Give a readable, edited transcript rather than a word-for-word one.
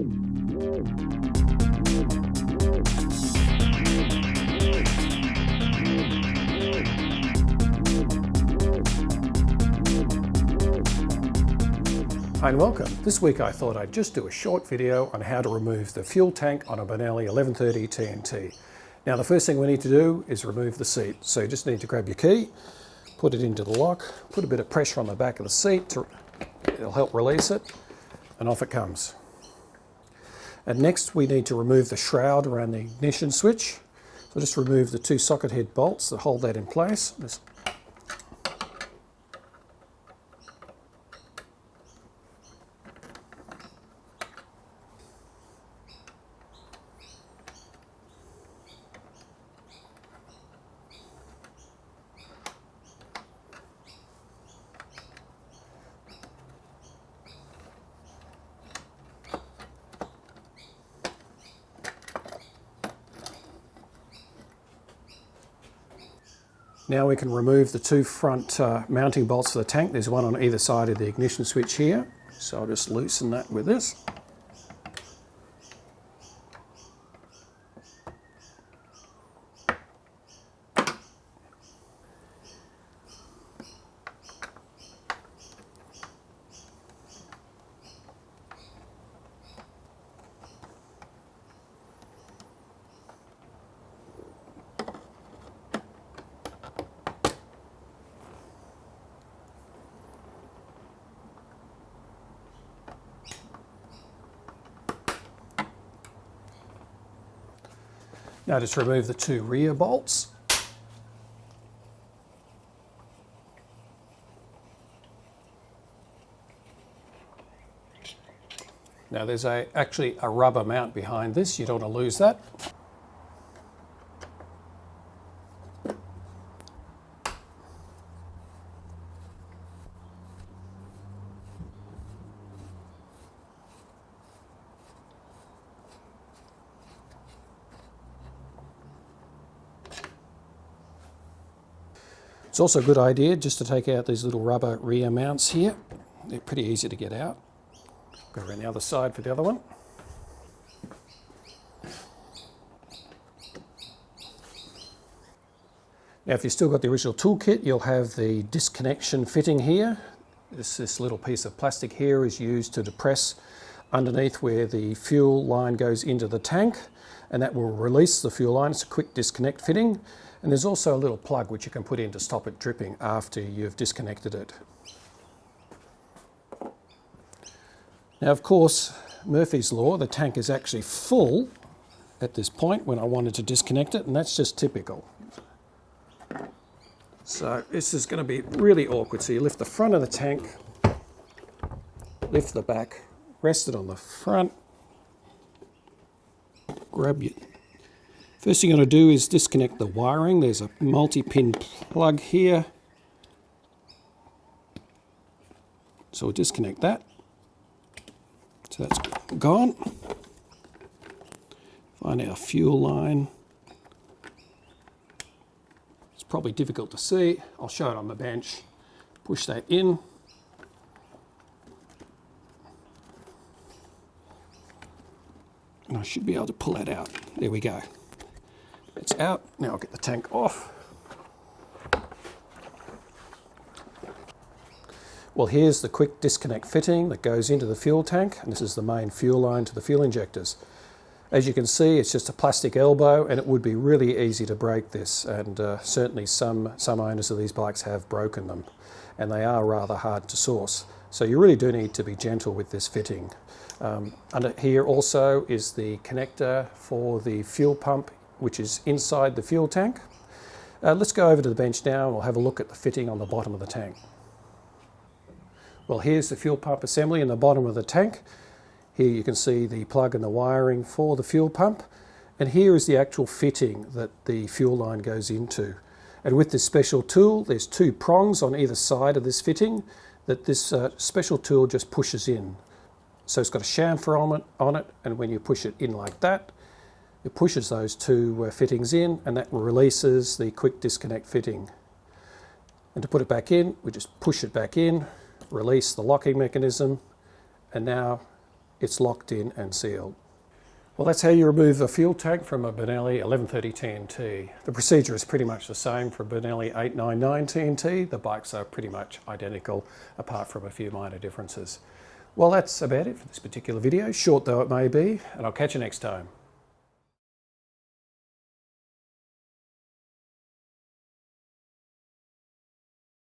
Hi and welcome. This week I thought I'd just do a short video on how to remove the fuel tank on a Benelli 1130 TnT. Now the first thing we need to do is remove the seat. So you just need to grab your key, put it into the lock, put a bit of pressure on the back of the seat, it'll help release it, and off it comes. And next we need to remove the shroud around the ignition switch. So just remove the two socket head bolts that hold that in place. Now we can remove the two front mounting bolts for the tank. There's one on either side of the ignition switch here. So I'll just loosen that with this. Now just remove the two rear bolts. Now there's actually a rubber mount behind this, you don't want to lose that. It's also a good idea just to take out these little rubber rear mounts here. They're pretty easy to get out. Go around the other side for the other one. Now if you've still got the original toolkit, you'll have the disconnection fitting here. This little piece of plastic here is used to depress underneath where the fuel line goes into the tank, and that will release the fuel line. It's a quick disconnect fitting. And there's also a little plug which you can put in to stop it dripping after you've disconnected it. Now of course, Murphy's Law, the tank is actually full at this point when I wanted to disconnect it, and that's just typical. So this is going to be really awkward. So you lift the front of the tank, lift the back, rest it on the front, grab your... First thing you're going to do is disconnect the wiring. There's a multi-pin plug here. So we'll disconnect that. So that's gone. Find our fuel line. It's probably difficult to see. I'll show it on the bench. Push that in. And I should be able to pull that out. There we go. It's out. Now I'll get the tank off. Well, here's the quick disconnect fitting that goes into the fuel tank, and this is the main fuel line to the fuel injectors. As you can see, it's just a plastic elbow, and it would be really easy to break this, and certainly some owners of these bikes have broken them, and they are rather hard to source. So you really do need to be gentle with this fitting. Under here also is the connector for the fuel pump, which is inside the fuel tank. Let's go over to the bench now and we'll have a look at the fitting on the bottom of the tank. Well, here's the fuel pump assembly in the bottom of the tank. Here you can see the plug and the wiring for the fuel pump, and here is the actual fitting that the fuel line goes into. And with this special tool, there's two prongs on either side of this fitting that this special tool just pushes in. So it's got a chamfer on it, and when you push it in like that, it pushes those two fittings in, and that releases the quick disconnect fitting. And to put it back in, we just push it back in, release the locking mechanism, and now it's locked in and sealed. Well, that's how you remove a fuel tank from a Benelli 1130 TnT. The procedure is pretty much the same for a Benelli 899 TnT. The bikes are pretty much identical, apart from a few minor differences. Well, that's about it for this particular video, short though it may be, and I'll catch you next time.